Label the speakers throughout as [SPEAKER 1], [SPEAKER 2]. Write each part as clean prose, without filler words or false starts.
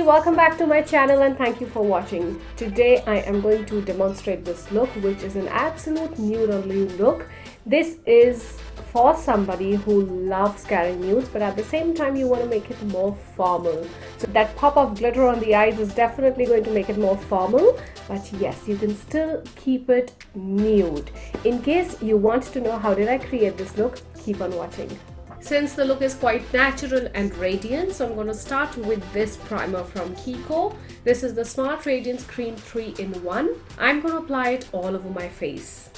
[SPEAKER 1] welcome back to my channel and thank you for watching. Today I am going to demonstrate this look, which is an absolute nude on nude look. This is for somebody who loves carrying nudes, but at the same time you want to make it more formal. So that pop of glitter on the eyes is definitely going to make it more formal, but yes, you can still keep it nude. In case you want to know how did I create this look, keep on watching. Since the look is quite natural and radiant, so I'm going to start with this primer from Kiko. This is the Smart Radiance Cream 3-in-1. I'm going to apply it all over my face.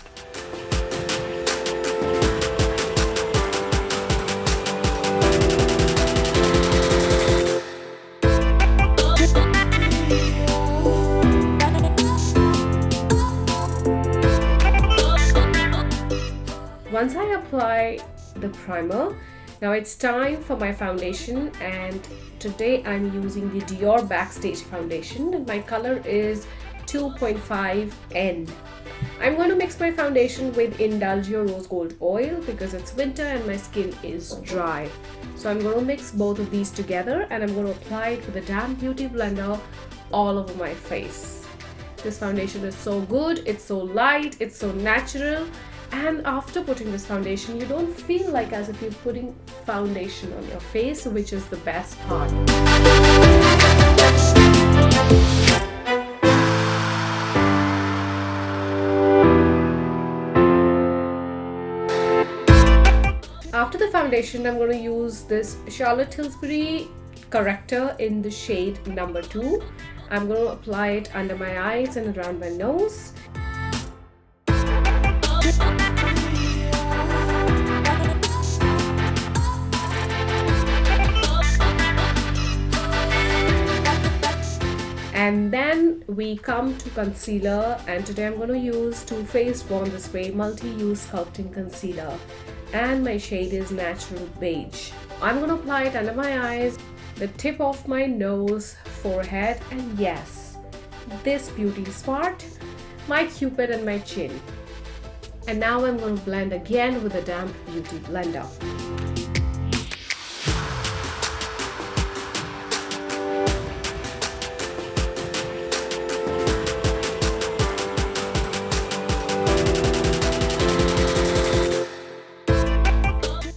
[SPEAKER 1] Once I apply the primer, now it's time for my foundation, and today I'm using the Dior Backstage foundation and my color is 2.5N. I'm going to mix my foundation with Indugeo Rose Gold Oil because it's winter and my skin is dry. So I'm going to mix both of these together and I'm going to apply it with a damp beauty blender all over my face. This foundation is so good, it's so light, it's so natural. And after putting this foundation, you don't feel like as if you're putting foundation on your face, which is the best part. After the foundation, I'm going to use this Charlotte Tilsbury corrector in the shade number 2. I'm going to apply it under my eyes and around my nose. And then we come to concealer, and today I'm going to use Too Faced Born This Way Multi-Use Sculpting Concealer, and my shade is Natural Beige. I'm going to apply it under my eyes, the tip of my nose, forehead, and yes, this beauty spot, my cupid and my chin. And now I'm going to blend again with a damp beauty blender.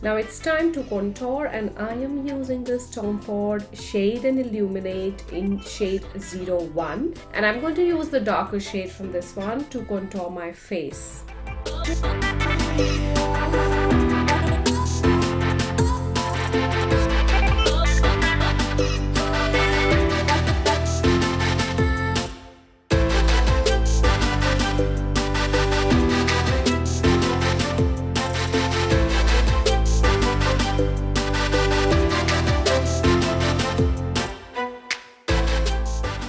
[SPEAKER 1] Now it's time to contour, and I am using this Tom Ford Shade and Illuminate in shade 01, and I'm going to use the darker shade from this one to contour my face.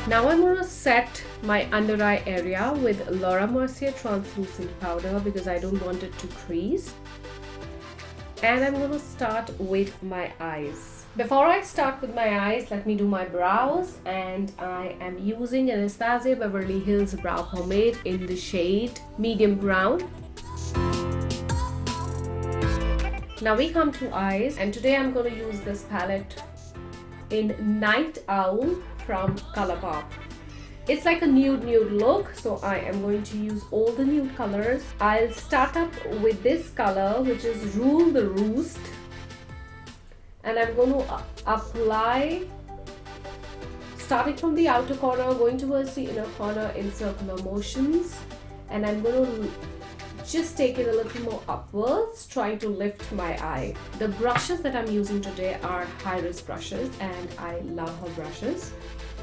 [SPEAKER 1] Now I'm going to set my under eye area with Mercier Transluscent powder because I don't want it to crease. And I'm going to start with my eyes. Before I start with my eyes, let me do my brows, and I am using Anastasia Beverly Hills brow pomade in the shade medium brown. Now we come to eyes, and today I'm going to use this palette in Night Owl from Colourpop. It's like a nude look, so I am going to use all the nude colors. I'll start up with this color, which is Rule the Roost, and I'm going to apply starting from the outer corner, going towards the inner corner in circular motions, and I'm going to just take it a little more upwards, trying to lift my eye. The brushes that I'm using today are Heiress brushes, and I love her brushes.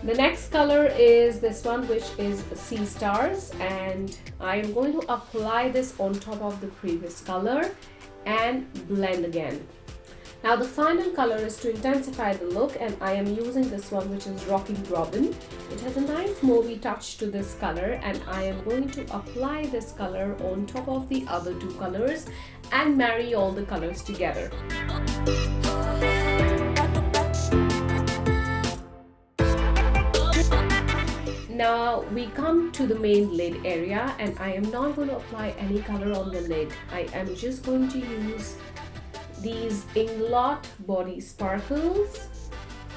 [SPEAKER 1] The next color is this one, which is Sea Stars, and I am going to apply this on top of the previous color and blend again. Now the final color is to intensify the look, and I am using this one, which is Rocking Robin. It has a nice mauvey touch to this color, and I am going to apply this color on top of the other two colors and marry all the colors together. Now we come to the main lid area, and I am not going to apply any color on the lid. I am just going to use these Inglot body sparkles,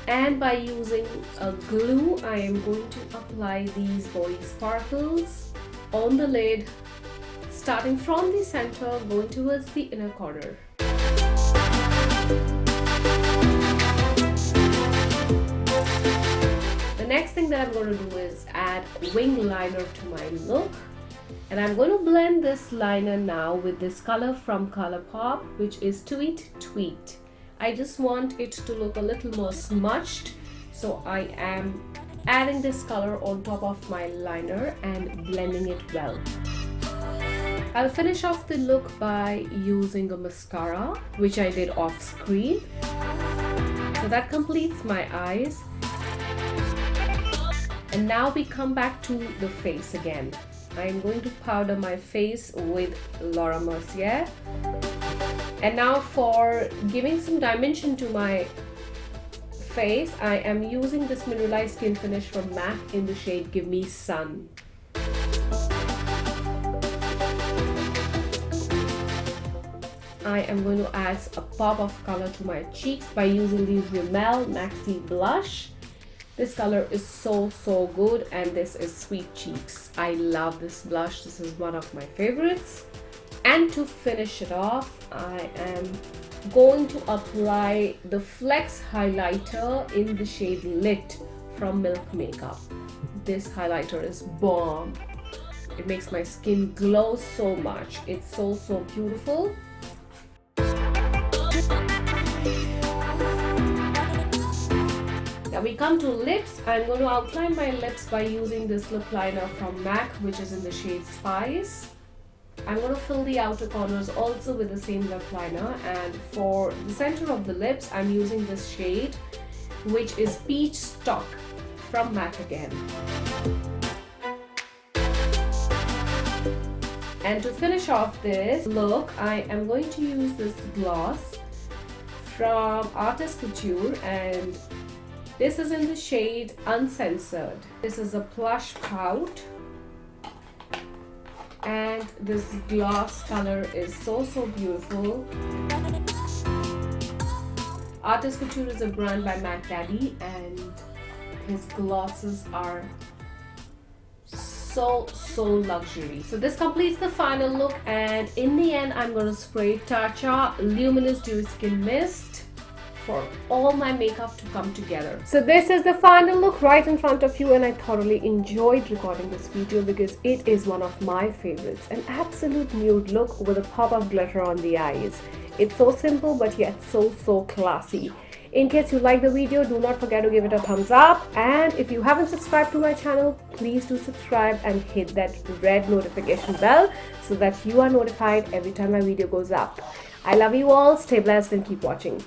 [SPEAKER 1] And by using a glue, I am going to apply these boy sparkles on the lid, starting from the center, going towards the inner corner. The next thing that I'm going to do is add wing liner to my look. And I'm going to blend this liner now with this color from Colourpop, which is Tweet Tweet. I just want it to look a little more smudged, so I am adding this color on top of my liner and blending it well. I'll finish off the look by using a mascara, which I did off screen. So that completes my eyes. And now we come back to the face again. I'm going to powder my face with Laura Mercier. And now for giving some dimension to my face, I am using this Mineralize Skin finish from MAC in the shade Give Me Sun. I am going to add a pop of color to my cheeks by using the Rimmel Maxi blush. This color is so good, and this is Sweet Cheeks. I love this blush. This is one of my favorites. And to finish it off, I am going to apply the Flex highlighter in the shade Lit from Milk Makeup. This highlighter is bomb. It makes my skin glow so much. It's so beautiful. Now we come to lips. I'm going to outline my lips by using this lip liner from MAC, which is in the shade Spice. I'm going to fill the outer corners also with the same lip liner, and for the center of the lips I'm using this shade, which is Peach Stock from MAC again. And to finish off this look, I am going to use this gloss from Artist Couture, and this is in the shade Uncensored. This is a plush pout. And this gloss color is so beautiful. Artist Couture is a brand by Mac Daddy, and his glosses are so luxury. So this completes the final look, and in the end I'm going to spray Tatcha Luminous Dewy Skin Mist for all my makeup to come together. So this is the final look right in front of you, and I thoroughly enjoyed recording this video because it is one of my favorites. An absolute nude look with a pop of glitter on the eyes. It's so simple but yet so classy. In case you like the video, do not forget to give it a thumbs up, and if you haven't subscribed to my channel, please do subscribe and hit that red notification bell so that you are notified every time my video goes up. I love you all, stay blessed and keep watching.